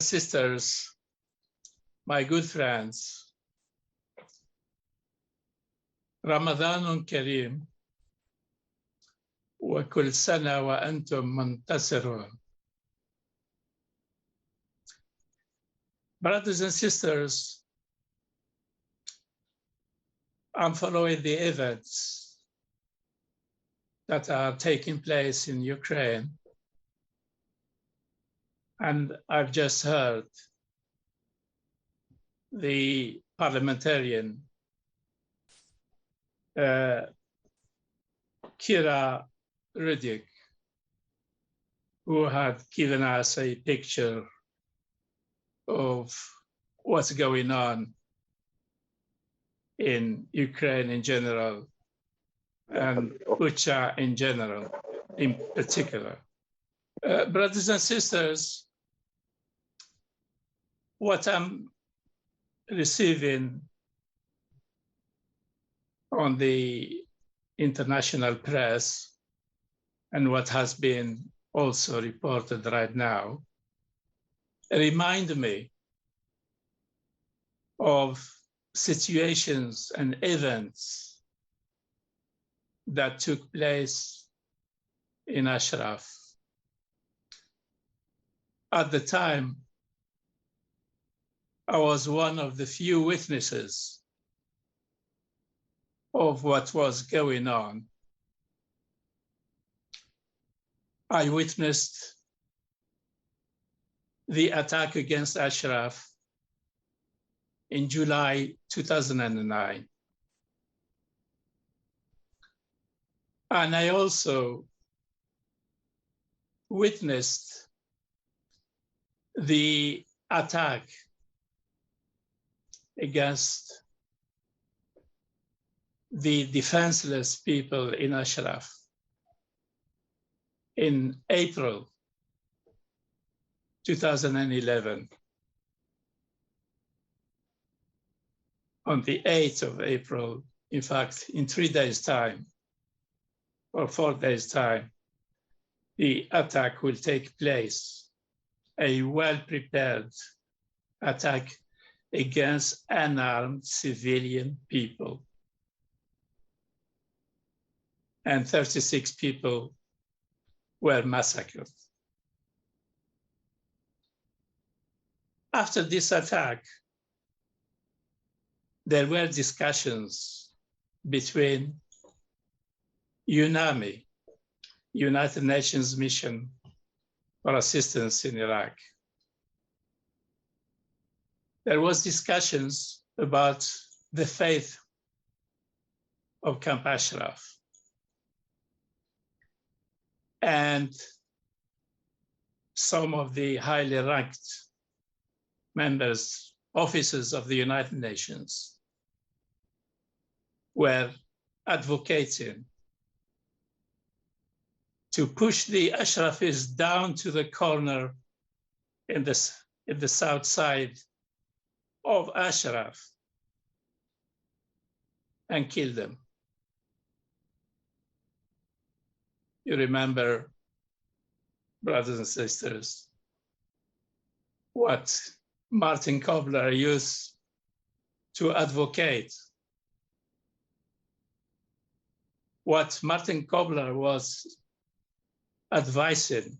sisters, my good friends, رمضان كريم وكل سنة وأنتم منتصرون. Brothers and sisters, I'm following the events that are taking place in Ukraine, and I've just heard the parliamentarian Kira Rudik, who had given us a picture of what's going on in Ukraine in general and Bucha in general, in particular. Brothers and sisters, what I'm receiving on the international press and what has been also reported right now remind me of situations and events that took place in Ashraf. At the time, I was one of the few witnesses of what was going on. I witnessed the attack against Ashraf in July 2009. And I also witnessed the attack against the defenseless people in Ashraf in April 2011. On the 8th of April, in fact, in 3 days' time, or 4 days' time, the attack will take place, a well-prepared attack against unarmed civilian people. And 36 people were massacred. After this attack, there were discussions between UNAMI, United Nations Mission for Assistance in Iraq. There was discussions about the fate of Camp Ashraf. And some of the highly ranked members, officers of the United Nations were advocating to push the Ashrafis down to the corner in the south side of Ashraf and kill them. You remember, brothers and sisters, what Martin Kobler used to advocate. What Martin Kobler was advising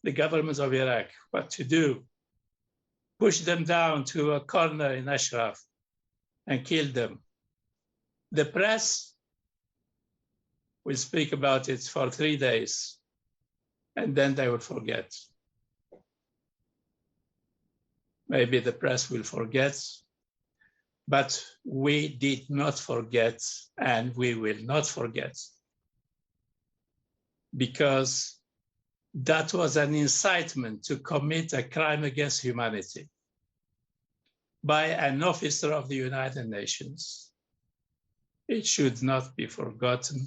the government of Iraq what to do, push them down to a corner in Ashraf and kill them. The press will speak about it for 3 days, and then they will forget. Maybe the press will forget, but we did not forget, and we will not forget, because that was an incitement to commit a crime against humanity by an officer of the United Nations. It should not be forgotten,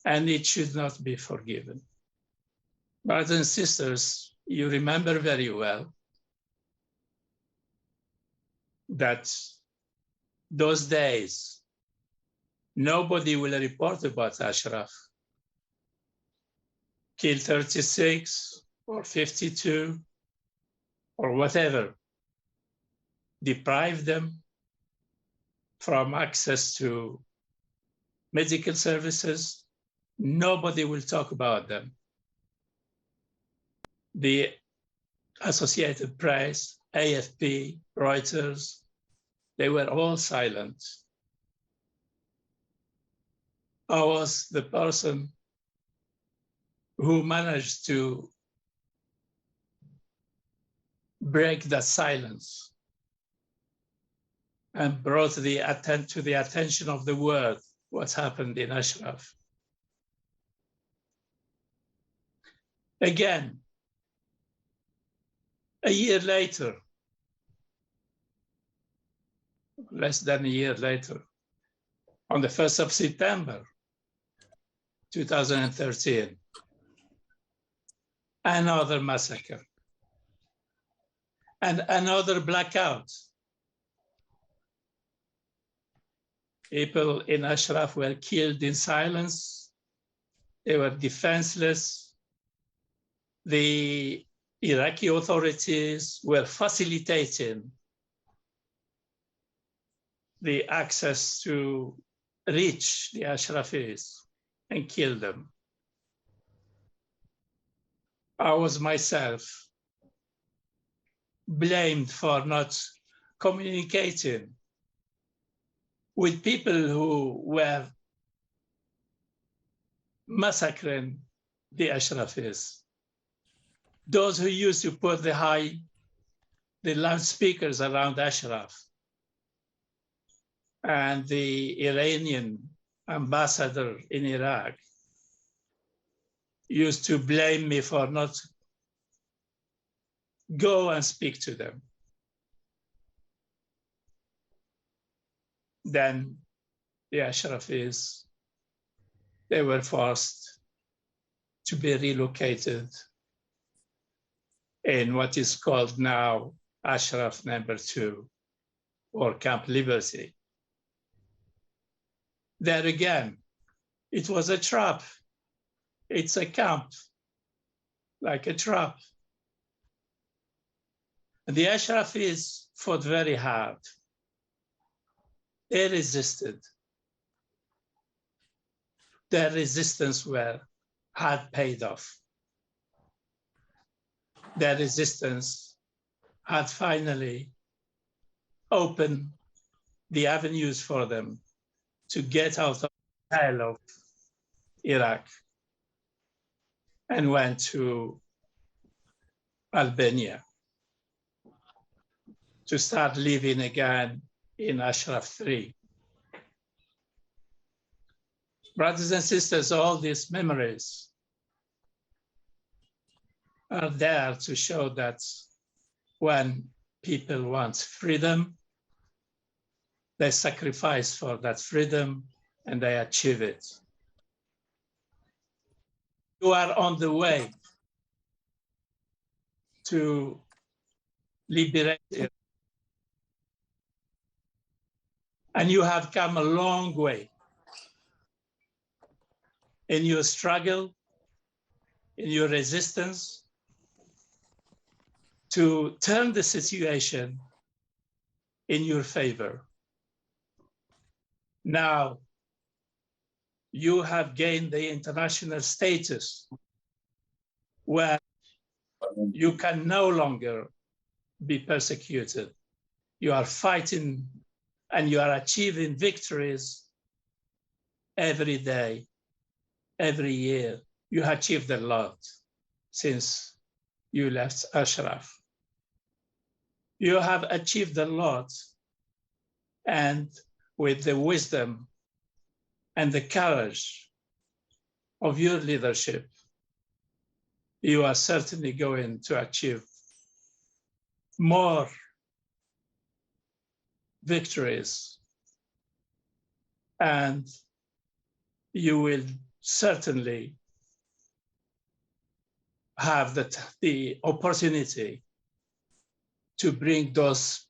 and it should not be forgiven. Brothers and sisters, you remember very well that those days, nobody will report about Ashraf. Killed 36 or 52, or whatever, deprive them from access to medical services, nobody will talk about them. The Associated Press, AFP, Reuters, they were all silent. I was the person who managed to break that silence and brought to the attention of the world what happened in Ashraf. Again, a year later, less than a year later, on the 1st of September, 2013, another massacre and another blackout. People in Ashraf were killed in silence. They were defenseless. The Iraqi authorities were facilitating the access to reach the Ashrafis and kill them. I was myself blamed for not communicating with people who were massacring the Ashrafis. Those who used to put the loudspeakers around Ashraf. And the Iranian ambassador in Iraq used to blame me for not go and speak to them. Then the Ashrafis, they were forced to be relocated in what is called now Ashraf number 2 or Camp Liberty. There again, it was a trap. It's a camp, like a trap. And the Ashrafis fought very hard. They resisted. Their resistance had paid off. Their resistance had finally opened the avenues for them to get out of the hell of Iraq and went to Albania to start living again in Ashraf 3. Brothers and sisters, all these memories are there to show that when people want freedom, they sacrifice for that freedom and they achieve it. You are on the way to liberate it. And you have come a long way in your struggle, in your resistance, to turn the situation in your favor. Now, you have gained the international status where you can no longer be persecuted. You are fighting and you are achieving victories every day, every year. You have achieved a lot since you left Ashraf. You have achieved a lot, and with the wisdom and the courage of your leadership, you are certainly going to achieve more victories, and you will certainly have the opportunity to bring those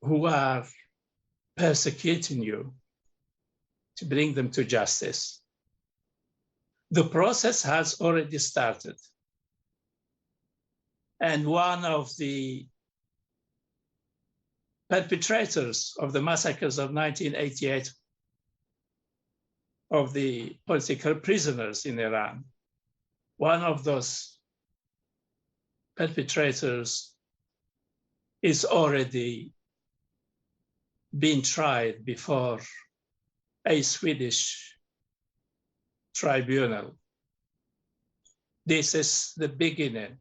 who are persecuting you, to bring them to justice. The process has already started. And one of the perpetrators of the massacres of 1988 of the political prisoners in Iran, one of those perpetrators is already being tried before a Swedish tribunal. This is the beginning.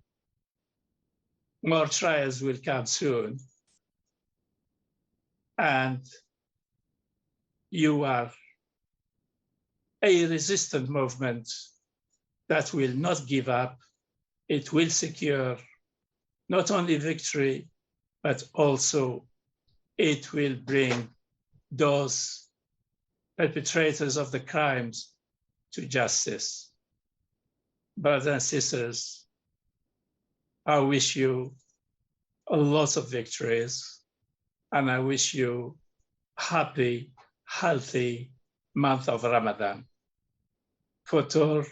More trials will come soon. And you are a resistant movement that will not give up. It will secure not only victory, but also it will bring those perpetrators of the crimes to justice. Brothers and sisters, I wish you a lot of victories, and I wish you happy, healthy month of Ramadan. Bطور,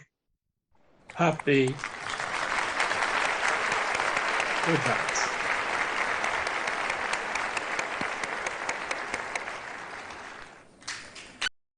happy, good night.